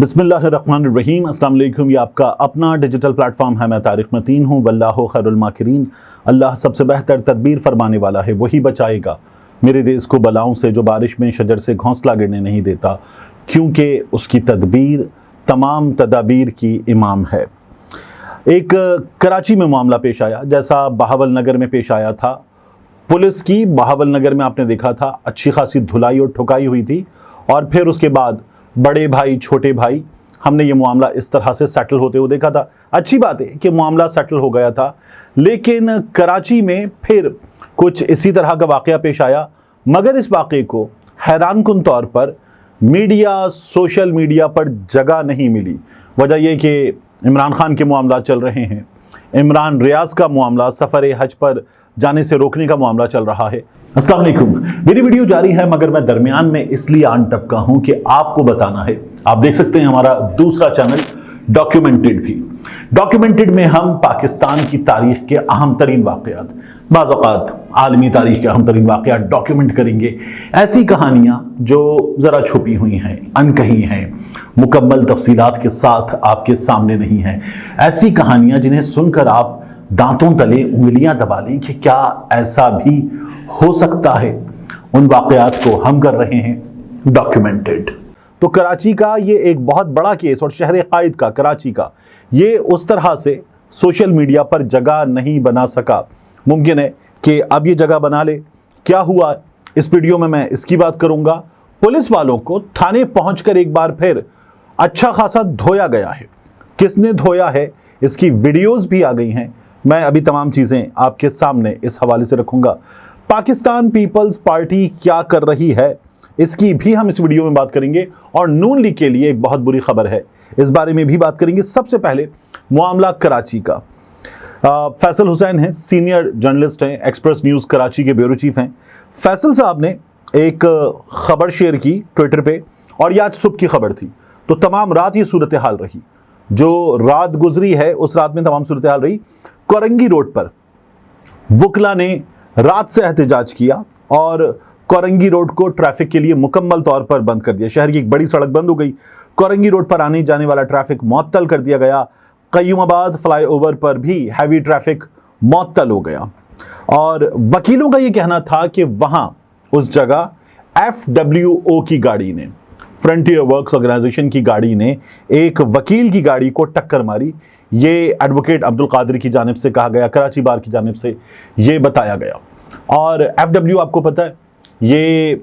बिस्मिल्लाहिर्रहमानिर्रहीम। अस्सलाम वालेकुम। ये आपका अपना डिजिटल प्लेटफॉर्म है। मैं तारिक मतीन हूँ। वल्लाहु खैरुल माकिरीन। अल्लाह सबसे बेहतर तदबीर फरमाने वाला है, वही बचाएगा मेरे देश को बलाओं से, जो बारिश में शजर से घोंसला गिरने नहीं देता, क्योंकि उसकी तदबीर तमाम तदाबीर की इमाम है। एक कराची में मामला पेश आया, जैसा बहावल नगर में पेश आया था। पुलिस की बहावल नगर में आपने देखा था अच्छी खासी धुलाई और ठुकाई हुई थी, और फिर उसके बाद बड़े भाई छोटे भाई, हमने ये मामला इस तरह से सेटल होते हुए देखा था। अच्छी बात है कि मामला सेटल हो गया था, लेकिन कराची में फिर कुछ इसी तरह का वाकया पेश आया, मगर इस वाकये को हैरानकुन तौर पर मीडिया, सोशल मीडिया पर जगह नहीं मिली। वजह यह कि इमरान खान के मामला चल रहे हैं, इमरान रियाज का मामला, सफ़र हज पर जाने से रोकने का मामला चल रहा है। अस्सलाम वालेकुम। मेरी वीडियो जारी है, मगर मैं दरमियान में इसलिए आन टपका हूं कि आपको बताना है। आप देख सकते हैं हमारा दूसरा चैनल डॉक्यूमेंटेड भी। डॉक्यूमेंटेड में हम पाकिस्तान की तारीख के अहम तरीन वाकयात, बाज़ औक़ात आलमी तारीख के अहम तरीन वाकयात डॉक्यूमेंट करेंगे। ऐसी कहानियाँ जो ज़रा छुपी हुई हैं, अनकही हैं, मुकम्मल तफसीलात के साथ आपके सामने नहीं हैं। ऐसी कहानियाँ जिन्हें सुनकर आप दांतों तले उंगलियां दबा लें कि क्या ऐसा भी हो सकता है। उन वाकयात को हम कर रहे हैं डॉक्यूमेंटेड। तो कराची का ये एक बहुत बड़ा केस, और शहर कायद का कराची का ये उस तरह से सोशल मीडिया पर जगह नहीं बना सका। मुमकिन है कि अब ये जगह बना ले। क्या हुआ इस वीडियो में मैं इसकी बात करूंगा। पुलिस वालों को थाने पहुंचकर एक बार फिर अच्छा खासा धोया गया है। किसने धोया है, इसकी वीडियोज भी आ गई हैं। मैं अभी तमाम चीज़ें आपके सामने इस हवाले से रखूंगा। पाकिस्तान पीपल्स पार्टी क्या कर रही है, इसकी भी हम इस वीडियो में बात करेंगे, और नून लीग के लिए एक बहुत बुरी खबर है, इस बारे में भी बात करेंगे। सबसे पहले मामला कराची का। फैसल हुसैन हैं, सीनियर जर्नलिस्ट हैं, एक्सप्रेस न्यूज़ कराची के ब्यूरो चीफ हैं। फैसल साहब ने एक खबर शेयर की ट्विटर पे, और यह आज सुबह की खबर थी, तो तमाम रात ये सूरत हाल रही। जो रात गुजरी है उस रात में तमाम सूरत हाल रही। कोरंगी रोड पर वकला ने रात से एहतजाज किया और कोरंगी रोड को ट्रैफिक के लिए मुकम्मल तौर पर बंद कर दिया। शहर की एक बड़ी सड़क बंद हो गई। कोरंगी रोड पर आने जाने वाला ट्रैफिक मुअत्तल कर दिया गया। क़य्यूमाबाद फ्लाईओवर पर भी हैवी ट्रैफिक मुअत्तल हो गया। और वकीलों का यह कहना था कि वहां उस जगह FWO की गाड़ी ने, फ्रंटियर वर्क्स ऑर्गेनाइजेशन की गाड़ी ने एक वकील की गाड़ी को टक्कर मारी। ये एडवोकेट अब्दुल कादिर की जानिब से कहा गया, कराची बार की जानिब से ये बताया गया। और FW आपको पता है, ये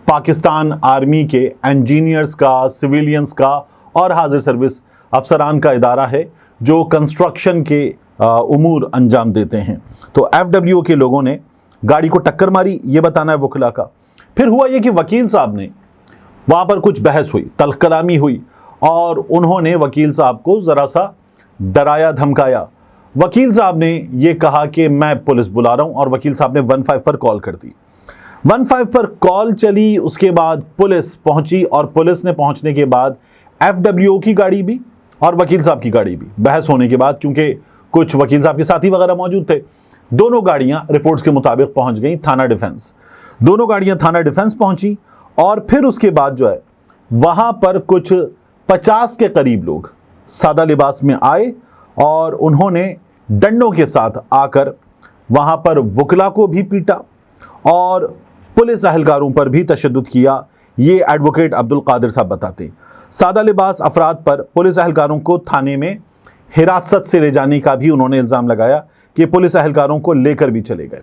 पाकिस्तान आर्मी के इंजीनियर्स का, सिविलियंस का और हाजिर सर्विस अफसरान का इदारा है जो कंस्ट्रक्शन के उमूर अंजाम देते हैं। तो FWO के लोगों ने गाड़ी को टक्कर मारी, ये बताना है वकला का। फिर हुआ ये कि वकील साहब ने, वहाँ पर कुछ बहस हुई, तलकलामी हुई, और उन्होंने वकील साहब को ज़रा सा डराया धमकाया। वकील साहब ने यह कहा कि मैं पुलिस बुला रहा हूं, और वकील साहब ने 15 पर कॉल कर दी। 15 पर कॉल चली, उसके बाद पुलिस पहुंची, और पुलिस ने पहुंचने के बाद FWO की गाड़ी भी और वकील साहब की गाड़ी भी, बहस होने के बाद, क्योंकि कुछ वकील साहब के साथी वगैरह मौजूद थे, दोनों गाड़ियां रिपोर्ट्स के मुताबिक पहुंच गई थाना डिफेंस। दोनों गाड़ियां थाना डिफेंस पहुंची, और फिर उसके बाद जो है वहां पर कुछ 50 के करीब लोग सादा लिबास में आए, और उन्होंने डंडों के साथ आकर वहां पर वकला को भी पीटा और पुलिस अहलकारों पर भी तशद्दुद किया। ये एडवोकेट अब्दुल कादिर साहब बताते। सादा लिबास अफराद पर पुलिस अहलकारों को थाने में हिरासत से ले जाने का भी उन्होंने इल्ज़ाम लगाया कि पुलिस अहलकारों को लेकर भी चले गए।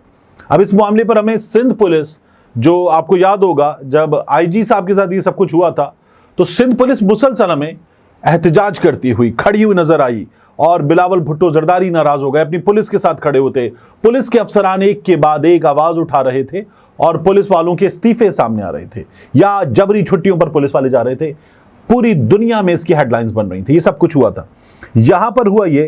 अब इस मामले पर हमें सिंध पुलिस, जो आपको याद होगा जब IG साहब के साथ ये सब कुछ हुआ था, तो सिंध पुलिस मुसलसल में एहतजाज करती हुई खड़ी हुई नजर आई, और बिलावल भुट्टो जरदारी नाराज हो गए, अपनी पुलिस के साथ खड़े होते। पुलिस के अफसरान एक के बाद एक आवाज उठा रहे थे, और पुलिस वालों के इस्तीफे सामने आ रहे थे, या जबरी छुट्टियों पर पुलिस वाले जा रहे थे। पूरी दुनिया में इसकी हेडलाइंस बन रही थी। ये सब कुछ हुआ था। यहां पर हुआ ये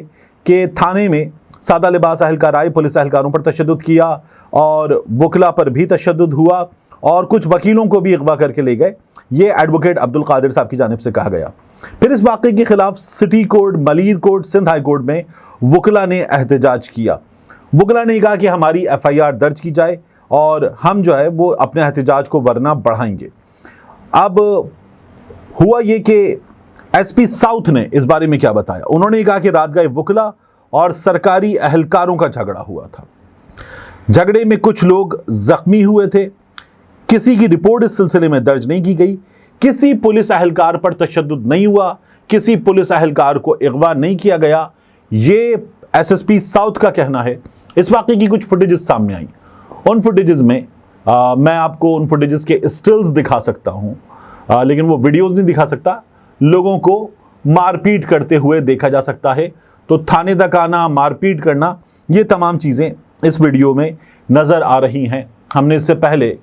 कि थाने में सादा लिबास अहलकार आए, पुलिस अहलकारों पर तशद्दुद किया, और वकला पर भी तशद्दुद हुआ, और कुछ वकीलों को भी अगवा करके ले गए। ये एडवोकेट अब्दुल कादिर साहब की जानिब से कहा गया। फिर इस वाक़े के खिलाफ city court, Malir court, Sindh high court में वकला ने एहतजाज किया। वकला ने कहा कि हमारी FIR दर्ज की जाए, और हम जो है वो अपने एहतजाज को वरना बढ़ाएंगे। अब हुआ ये कि एसपी साउथ ने इस बारे में क्या बताया? उन्होंने कहा कि रात गए वकला और सरकारी अहलकारों का झगड़ा हुआ था। झगड़े में कुछ लोग जख्मी हुए थे। किसी की रिपोर्ट इस सिलसिले में दर्ज नहीं की गई। किसी पुलिस अहलकार पर तशद्दुद नहीं हुआ। किसी पुलिस अहलकार को अगवा नहीं किया गया। ये एसएसपी साउथ का कहना है। इस वाक़े की कुछ फुटेजेस सामने आई। उन फुटेजेस में मैं आपको उन फुटेजेस के स्टिल्स दिखा सकता हूं, लेकिन वो वीडियोस नहीं दिखा सकता। लोगों को मारपीट करते हुए देखा जा सकता है। तो थाने तक आना, मारपीट करना, ये तमाम चीज़ें इस वीडियो में नज़र आ रही हैं। हमने इससे पहले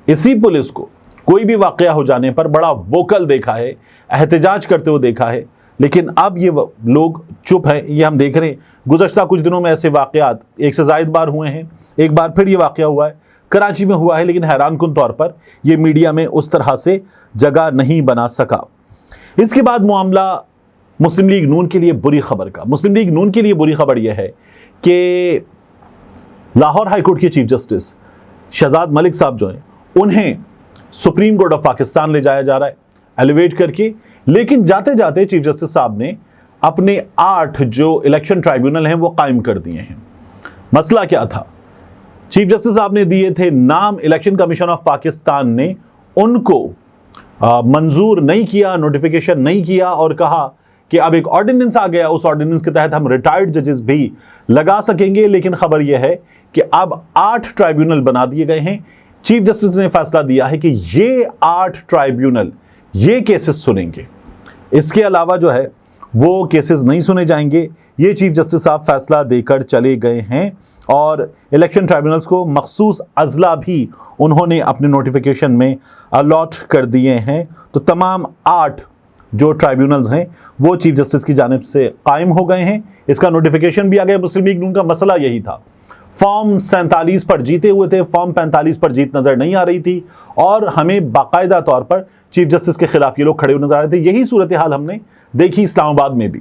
इसी पुलिस को कोई भी वाक़या हो जाने पर बड़ा वोकल देखा है, एहतजाज करते हुए देखा है, लेकिन अब ये लोग चुप है। ये हम देख रहे हैं गुज़श्ता कुछ दिनों में ऐसे वाक़यात एक से ज़ायद बार हुए हैं। एक बार फिर ये वाक़या हुआ है, कराची में हुआ है, लेकिन हैरानकुन तौर पर ये मीडिया में उस तरह से जगह नहीं बना सका। इसके बाद मामला मुस्लिम लीग नून के लिए बुरी खबर का। मुस्लिम लीग नून के लिए बुरी खबर यह है कि लाहौर हाई कोर्ट के चीफ जस्टिस शहजाद मलिक साहब जो हैं, उन्हें सुप्रीम कोर्ट ऑफ पाकिस्तान ले जाया जा रहा है एलिवेट करके। लेकिन जाते जाते चीफ जस्टिस साहब ने अपने 8 जो इलेक्शन ट्राइब्यूनल हैं वो कायम कर दिए हैं। मसला क्या था? चीफ जस्टिस साहब ने दिए थे नाम, इलेक्शन कमीशन ऑफ पाकिस्तान ने उनको मंजूर नहीं किया, नोटिफिकेशन नहीं किया और कहा कि अब एक ऑर्डिनेंस आ गया, उस ऑर्डिनेंस के तहत हम रिटायर्ड जजेस भी लगा सकेंगे। लेकिन खबर यह है कि अब 8 ट्राइब्यूनल बना दिए गए हैं। चीफ जस्टिस ने फैसला दिया है कि ये 8 ट्राइब्यूनल ये केसेस सुनेंगे, इसके अलावा जो है वो केसेस नहीं सुने जाएंगे। ये चीफ जस्टिस साहब फैसला देकर चले गए हैं और इलेक्शन ट्राइब्यूनल्स को मखसूस अजला भी उन्होंने अपने नोटिफिकेशन में अलॉट कर दिए हैं। तो तमाम 8 जो ट्राइब्यूनल्स हैं वो चीफ जस्टिस की जानिब से कायम हो गए हैं। इसका नोटिफिकेशन भी आ गया। मुस्लिम लीग नून का मसला यही था, फॉर्म 47 पर जीते हुए थे, फॉर्म 45 पर जीत नजर नहीं आ रही थी और हमें बाकायदा तौर पर चीफ जस्टिस के खिलाफ ये लोग खड़े हुए नजर आ रहे थे। यही सूरत हाल हमने देखी इस्लामाबाद में भी।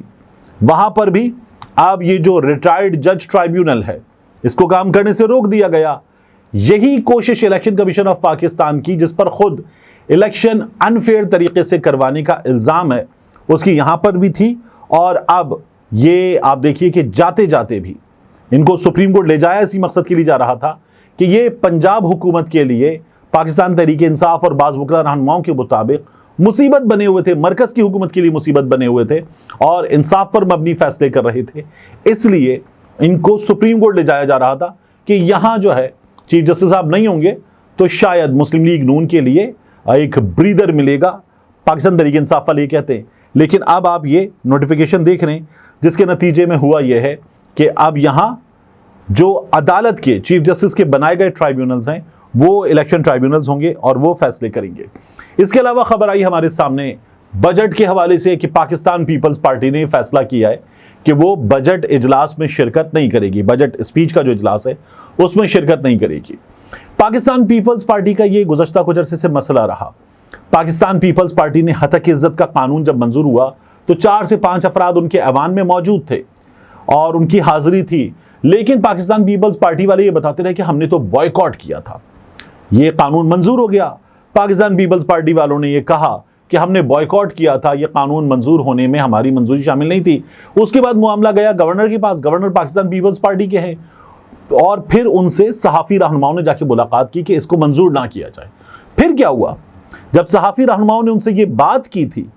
वहां पर भी अब ये जो रिटायर्ड जज ट्राइब्यूनल है इसको काम करने से रोक दिया गया। यही कोशिश इलेक्शन कमीशन ऑफ पाकिस्तान की, जिस पर खुद इलेक्शन अनफेयर तरीके से करवाने का इल्जाम है, उसकी यहां पर भी थी। और अब ये आप देखिए कि जाते जाते भी इनको सुप्रीम कोर्ट ले जाया इसी मकसद के लिए जा रहा था कि ये पंजाब हुकूमत के लिए पाकिस्तान तहरीक इंसाफ और बाज़ वकला रहनुमाओं के मुताबिक मुसीबत बने हुए थे, मरकज़ की हुकूमत के लिए मुसीबत बने हुए थे और इंसाफ पर मबनी फैसले कर रहे थे। इसलिए इनको सुप्रीम कोर्ट ले जाया जा रहा था कि यहाँ जो है चीफ जस्टिस साहब नहीं होंगे तो शायद मुस्लिम लीग नून के लिए एक ब्रीदर मिलेगा। पाकिस्तान तहरीक इंसाफ वाले कहते हैं। लेकिन अब आप ये नोटिफिकेशन देख रहे हैं, जिसके नतीजे में हुआ यह है कि अब यहाँ जो अदालत के चीफ जस्टिस के बनाए गए ट्राइब्यूनल्स हैं वो इलेक्शन ट्राइब्यूनल्स होंगे और वो फैसले करेंगे। इसके अलावा खबर आई हमारे सामने बजट के हवाले से कि पाकिस्तान पीपल्स पार्टी ने फैसला किया है कि वो बजट इजलास में शिरकत नहीं करेगी। बजट स्पीच का जो इजलास है उसमें शिरकत नहीं करेगी। पाकिस्तान पीपल्स पार्टी का ये गुज़श्ता कुछ अरसे से मसला रहा। पाकिस्तान पीपल्स पार्टी ने हतक इज्जत का कानून जब मंजूर हुआ तो 4 से 5 अफराद उनके ऐवान में मौजूद थे और उनकी हाजिरी थी। लेकिन पाकिस्तान पीपल्स पार्टी वाले ये बताते रहे कि हमने तो बॉयकॉट किया था, ये कानून मंजूर हो गया। पाकिस्तान पीपल्स पार्टी वालों ने ये कहा कि हमने बॉयकॉट किया था, ये कानून मंजूर होने में हमारी मंजूरी शामिल नहीं थी। उसके बाद मामला गया गवर्नर के पास। गवर्नर पाकिस्तान पीपल्स पार्टी के हैं और फिर उनसे सहाफ़ी रहनुमाओं ने जाके मुलाकात की कि इसको मंजूर ना किया जाए। फिर क्या हुआ? जब सहाफ़ी रहनुमाओं ने उनसे ये बात की थी,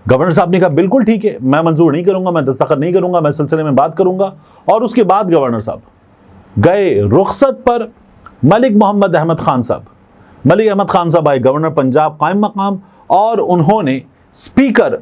गवर्नर साहब ने कहा बिल्कुल ठीक है, मैं मंजूर नहीं करूंगा, मैं दस्तखत नहीं करूंगा, मैं सिलसिले में बात करूंगा। और उसके बाद गवर्नर साहब गए रुखसत पर। मलिक मोहम्मद अहमद खान साहब, मलिक अहमद खान साहब आए, गवर्नर पंजाब कायम मकाम, और उन्होंने स्पीकर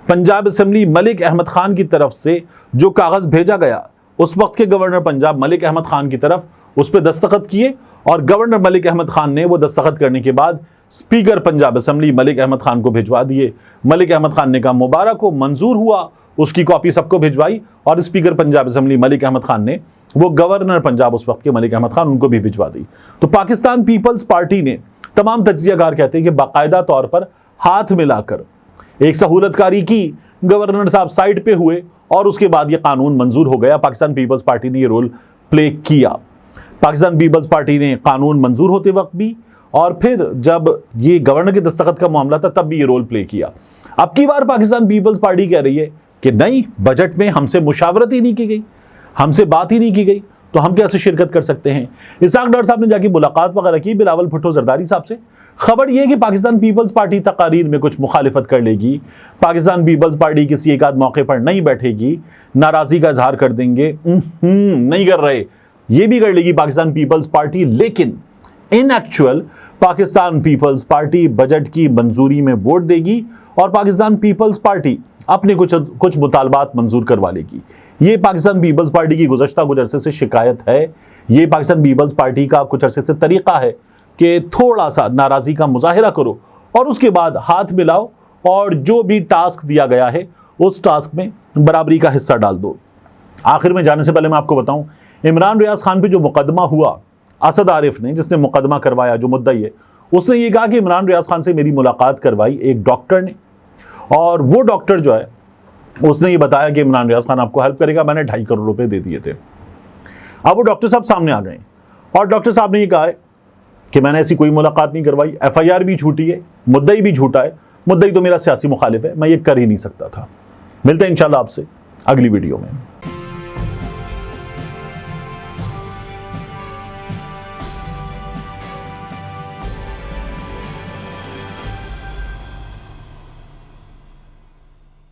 पंजाब असेंबली मलिक अहमद खान की तरफ से जो कागज़ भेजा गया, उस वक्त के गवर्नर पंजाब मलिक अहमद खान की तरफ उस पर दस्तखत किए और गवर्नर मलिक अहमद खान ने वो दस्तखत करने के बाद स्पीकर पंजाब असेंबली मलिक अहमद खान को भिजवा दिए। मलिक अहमद खान ने कहा मुबारक हो, मंजूर हुआ, उसकी कॉपी सबको भिजवाई और स्पीकर पंजाब असेंबली मलिक अहमद खान ने वो गवर्नर पंजाब उस वक्त के मलिक अहमद खान उनको भी भिजवा दी। तो पाकिस्तान पीपल्स पार्टी ने, तमाम तज्जियाकार कहते हैं कि बाकायदा तौर पर हाथ मिलाकर एक सहूलतकारी की, गवर्नर साहब साइड पे हुए और उसके बाद ये कानून मंजूर हो गया। पाकिस्तान पीपल्स पार्टी ने ये रोल प्ले किया। पाकिस्तान पीपल्स पार्टी ने कानून मंजूर होते वक्त भी और फिर जब ये गवर्नर के दस्तखत का मामला था तब भी ये रोल प्ले किया। अब की बार पाकिस्तान पीपल्स पार्टी कह रही है कि नहीं, बजट में हमसे मुशावरत ही नहीं की गई, हमसे बात ही नहीं की गई, तो हम कैसे शिरकत कर सकते हैं। इसाक डॉक्टर साहब ने जाके मुलाकात वगैरह की बिलावल भुट्टो जरदारी साहब से। खबर यह है कि पाकिस्तान पीपल्स पार्टी तकारीर में कुछ मुखालिफत कर लेगी, पाकिस्तान पीपल्स पार्टी किसी एक आध मौके पर नहीं बैठेगी, नाराजगी का इजहार कर देंगे, नहीं कर रहे, ये भी कर लेगी पाकिस्तान पीपल्स पार्टी। लेकिन in actual Pakistan People's Party budget की मंजूरी में वोट देगी और पाकिस्तान पीपल्स पार्टी अपने कुछ मुतालबात मंजूर करवा लेगी। ये पाकिस्तान पीपल्स पार्टी की गुज़श्ता कुछ अरसे से शिकायत है, ये पाकिस्तान पीपल्स पार्टी का कुछ अरसे से तरीका है कि थोड़ा सा नाराज़गी का मुजाहिरा करो और उसके बाद हाथ मिलाओ और जो भी टास्क दिया गया है उस टास्क में बराबरी का हिस्सा डाल दो। आखिर में जाने से पहले मैं आपको बताऊं, इमरान रियाज खान पे जो मुकदमा हुआ, असद आरिफ ने जिसने मुकदमा करवाया, जो मुद्दई है, उसने ये कहा कि इमरान रियाज खान से मेरी मुलाकात करवाई एक डॉक्टर ने, और वो डॉक्टर जो है उसने ये बताया कि इमरान रियाज खान आपको हेल्प करेगा, मैंने 2.5 करोड़ रुपए दे दिए थे। अब वो डॉक्टर साहब सामने आ गए और डॉक्टर साहब ने ये कहा है कि मैंने ऐसी कोई मुलाकात नहीं करवाई, FIR भी झूठी है, मुद्दई भी झूठा है, मुद्दई तो मेरा सियासी मुखालिफ है, मैं ये कर ही नहीं सकता था। मिलते हैं इंशाल्लाह आपसे अगली वीडियो में।